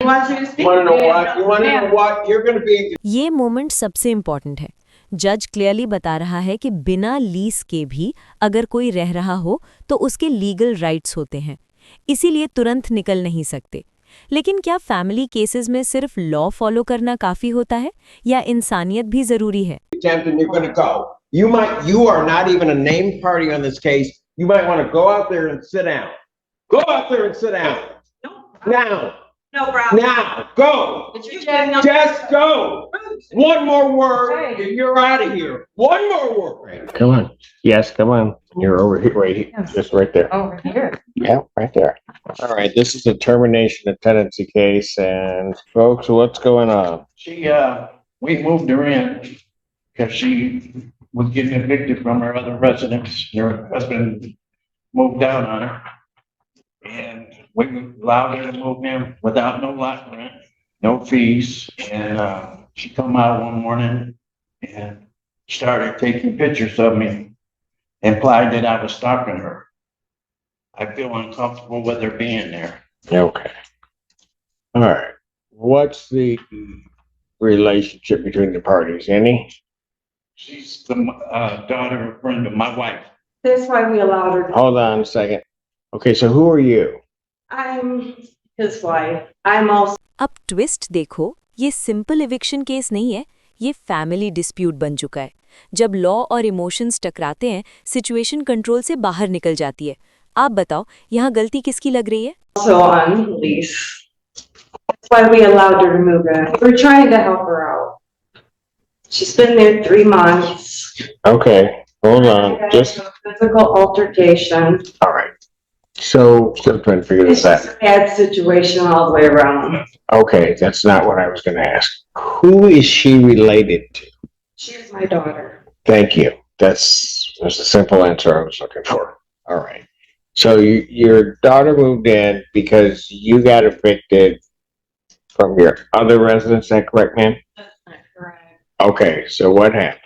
wants you to speak. You want to know what? You want to know what? You're going to be. ये moment सबसे important है। जज clearly बता रहा है कि बिना लीज के भी अगर कोई रह रहा हो तो उसके लीगल राइट्स होते हैं, इसीलिए तुरंत निकल नहीं सकते। लेकिन क्या फैमिली केसेस में सिर्फ लॉ फॉलो करना काफी होता है या इंसानियत भी जरूरी है? You are not even a named party on this case. You might want to go out there and sit down. Go out there and sit down. Now. No problem. Now, go. Just go. One more word, and you're out of here. One more word. Come on. Yes, come on. You're over here, right here. Just right there. Over here. Yeah, right there. All right, this is a termination of tenancy case, and folks, what's going on? We moved her in because she was getting evicted from her other residence. Her husband moved down on her. And we allowed her to move in without no lot rent, no fees. And she come out one morning and started taking pictures of me, implied that I was stalking her. I feel uncomfortable with her being there. Okay. All right. What's the relationship between the parties? Any? She's the daughter of a friend of my wife. That's why we allowed her. Hold on a second. Okay, so who are you? I'm his wife. I'm also. अब twist देखो, ये simple eviction case नहीं है, ये family dispute बन चुका है। जब लॉ और इमोशंस टकराते हैं, सिचुएशन कंट्रोल से बाहर निकल जाती है। आप बताओ, यहाँ गलती किसकी लग रही है? Also on lease. That's why we allowed her to move in. We're trying to help her out. She's been there 3 months. Okay, hold on. Just Physical altercation. all right. So, still trying to figure It's this out. just a bad situation all the way around. Okay, that's not what I was going to ask. Who is she related to? She's my daughter. Thank you. That's a simple answer I was looking for. All right. So your daughter moved in because you got evicted from your other residence. Is that correct, ma'am? That's not correct. Okay. So what happened?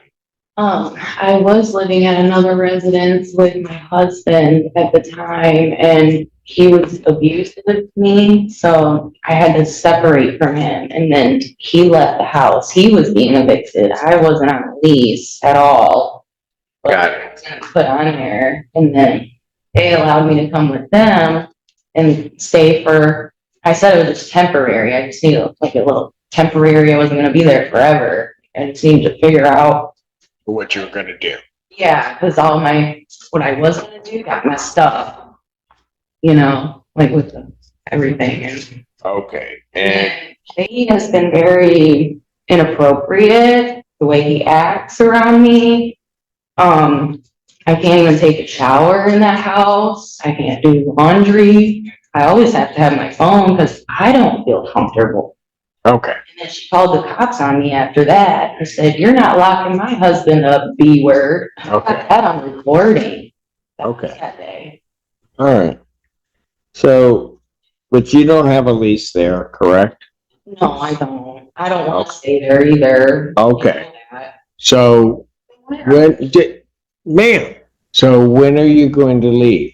I was living at another residence with my husband at the time, and he was abusive to me, so I had to separate from him, and then he left the house. He was being evicted. I wasn't on a lease at all. Got it. I was put on there, and then they allowed me to come with them and stay for, I said it was just temporary. I just needed like a little temporary. I wasn't going to be there forever. I just needed to figure out What you were going to do? yeah, because all what I was gonna do got messed up, like with everything. And Okay. And he has been very inappropriate, the way he acts around me. I can't even take a shower in that house. I can't do laundry. I always have to have my phone because I don't feel comfortable. okay. And then she called the cops on me after that and said, "You're not locking my husband up, B word." I Okay. got that on recording. Okay. That day. All right. So, but you don't have a lease there, correct? No, I don't. I don't want to stay there either. Okay. You know that. So ma'am, so when are you going to leave?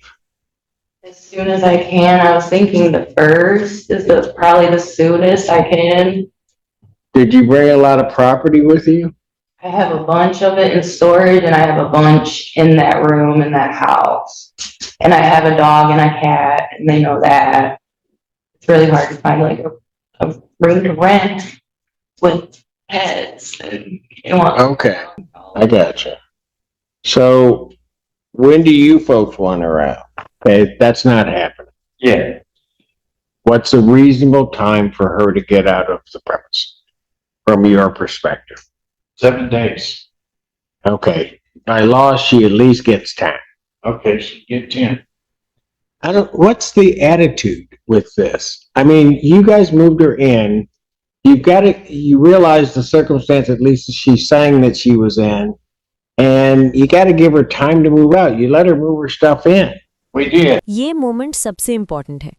As soon as I can. I was thinking the first is probably the soonest I can. Did you bring a lot of property with you? I have a bunch of it in storage, and I have a bunch in that room in that house. And I have a dog and a cat, and they know that. It's really hard to find like a room to rent with pets. Okay, I gotcha. So when do you folks want her out? Okay, that's not happening. Yeah. What's a reasonable time for her to get out of the premise from your perspective? 7 days. Okay, by law, she at least gets 10. Okay, she get 10. What's the attitude with this? I mean, you guys moved her in. You realize the circumstance, at least she's saying that she was in, and you got to give her time to move out. You let her move her stuff in. We did. ये moment सबसे important है।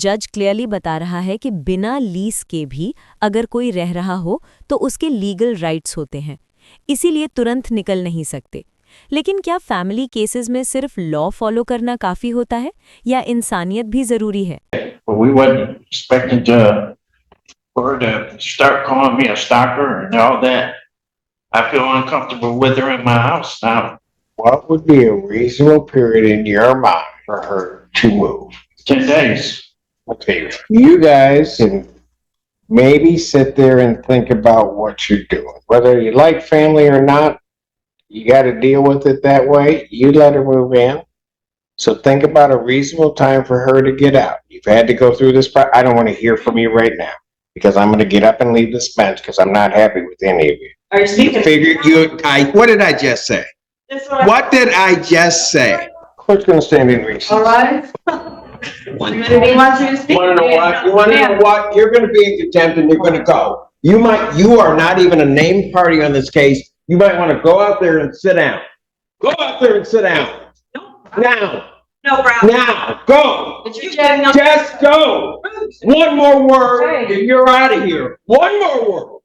जज clearly बता रहा है कि बिना lease के भी अगर कोई रह रहा हो तो उसके लीगल राइट्स होते हैं, इसीलिए तुरंत निकल नहीं सकते। लेकिन क्या फैमिली केसेस में सिर्फ लॉ फॉलो करना काफी होता है या इंसानियत भी जरूरी है? But we wasn't expecting to for her to start calling me a stalker and all that. I feel uncomfortable with her in my house now. What would be a reasonable period in your mind for her to move? 10 days. Okay, you guys can maybe sit there and think about what you're doing. Whether you like family or not, you got to deal with it that way. You let her move in. So think about a reasonable time for her to get out. You've had to go through this. I don't want to hear from you right now because I'm going to get up and leave this bench because I'm not happy with any of you. Are you speaking? What did I just say? This one? What did I just say? Clerk's going to stand in recess. All right. He wants you to You speak. wanna know what? You wanna know what? You're gonna be in contempt and you're gonna go. You are not even a named party on this case. You might wanna go out there and sit down. Go out there and sit down. Now, No problem. now, go. But you're jamming up. Just go. One more word and you're out of here. One more word.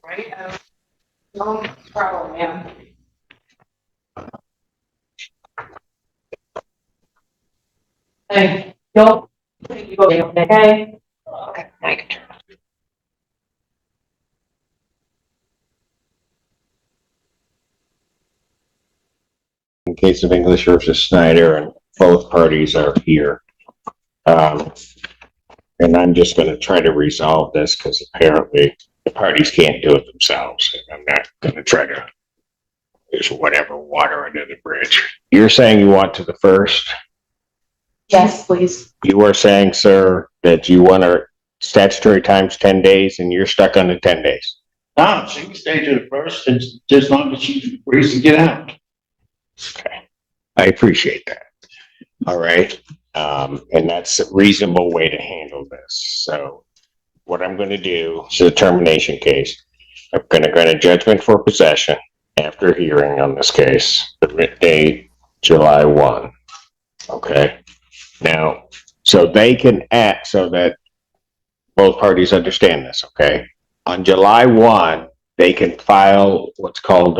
Right? No problem, ma'am. Hey, don't, you go, okay? Okay, I can turn. In case of English versus Snyder, and both parties are here. And I'm just going to try to resolve this because apparently the parties can't do it themselves. And I'm not going to try to use whatever water under the bridge. You're saying you want to the first? Yes, please. You are saying, sir, that you want a statutory times 10 days and you're stuck on the 10 days. No, she can stay to the first, as long as she agrees to get out. Okay. I appreciate that. All right. And that's a reasonable way to handle this. So what I'm going to do is a termination case. I'm going to grant a judgment for possession after hearing on this case, the writ date, July 1. Okay. Now, so they can act so that both parties understand this. Okay. On July 1, they can file what's called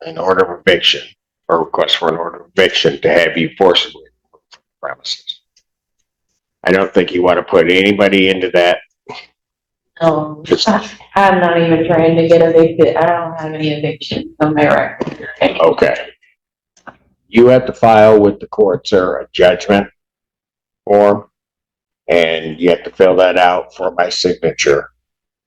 an order of eviction or request for an order of eviction to have you forcibly remove from the premises. I don't think you want to put anybody into that. No, Just- I'm not even trying to get evicted. I don't have any evictions on my record. Okay. You have to file with the court, sir, a judgment form, and you have to fill that out for my signature.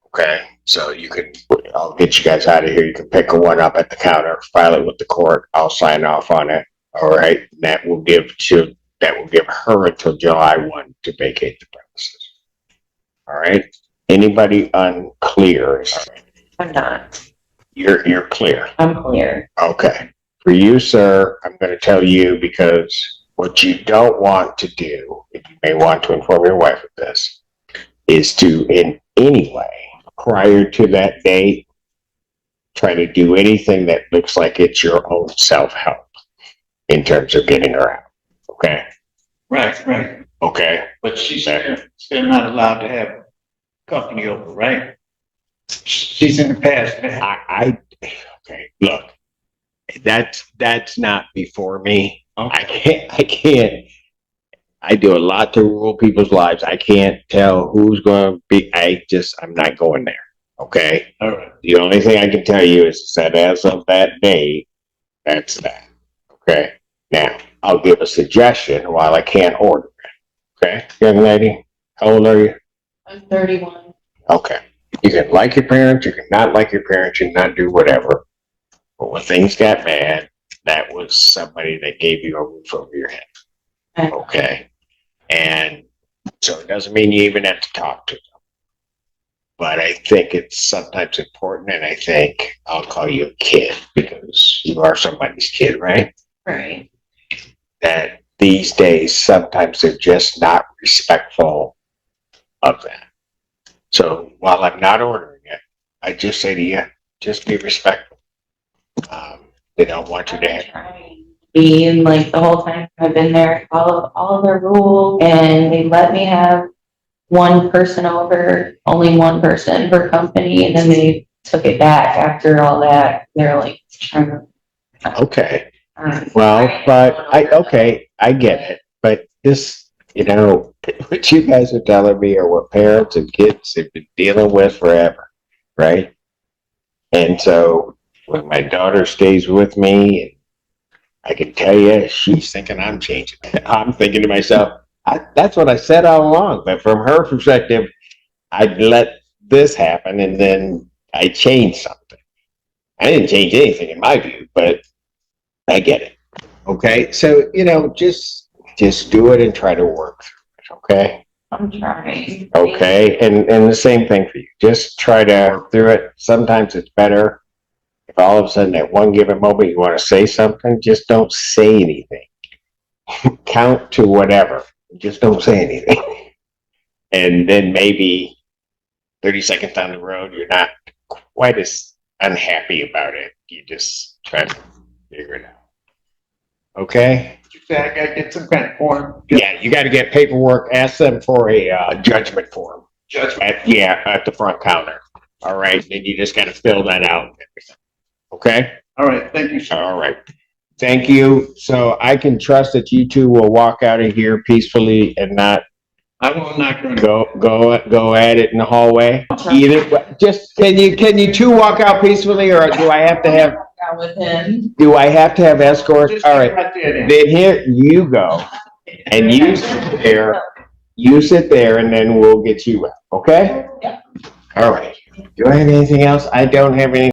Okay, so you can, I'll get you guys out of here. You can pick one up at the counter, file it with the court. I'll sign off on it. All right, that will give her until July 1 to vacate the premises. All right. Anybody unclear? I'm not. You're clear. I'm clear. Okay. For you, sir, I'm going to tell you because what you don't want to do, and you may want to inform your wife of this, is to in any way, prior to that date, try to do anything that looks like it's your own self-help in terms of getting her out. Okay? Right. Okay. But she's still not allowed to have company over, right? She's in the past. Okay, look, that's not before me. Okay. I can't, I do a lot to rule people's lives. I can't tell who's going to be, I'm not going there. Okay. All right. The only thing I can tell you is that as of that day, that's that. Okay. Now, I'll give a suggestion while I can't order it. Okay, young lady, how old are you? I'm 31. Okay. You can like your parents, you can not like your parents, you can not do whatever. But when things got bad, that was somebody that gave you a roof over your head. Okay. And so it doesn't mean you even have to talk to them. But I think it's sometimes important, and I think I'll call you a kid because you are somebody's kid, right? Right. That these days, sometimes they're just not respectful of that. So while I'm not ordering it, I just say to you, just be respectful. They don't want you to have. And like the whole time I've been there, follow all their rules, and they let me have one person over, only one person per company, and then they took it back after all that. They're like trying to. Okay. Well, but okay, I get it, but this, what you guys are telling me are what parents and kids have been dealing with forever, right? And so when my daughter stays with me, I can tell you, she's thinking I'm changing. I'm thinking to myself, that's what I said all along. But from her perspective, I'd let this happen and then I changed something. I didn't change anything in my view, but I get it. Okay, so just do it and try to work through it. Okay. I'm trying. Okay, and the same thing for you. Just try to work through it. Sometimes it's better if all of a sudden at one given moment you want to say something, just don't say anything. Count to whatever. Just don't say anything. And then maybe 30 seconds down the road, you're not quite as unhappy about it. You just try to figure it out. Okay? You said I gotta get some kind of form. Yeah, you got to get paperwork. Ask them for a judgment form. Judgment. At the front counter. All right, then you just got to fill that out. Okay? All right, thank you, sir. All right. Thank you. So I can trust that you two will walk out of here peacefully and not I will not go at it in the hallway. Either, just can you two walk out peacefully, or do I have to have With him. escorts? Just All right. right there. Then here you go, and you sit there. You sit there, and then we'll get you out. Okay? Yeah. All right. Do I have anything else? I don't have anything.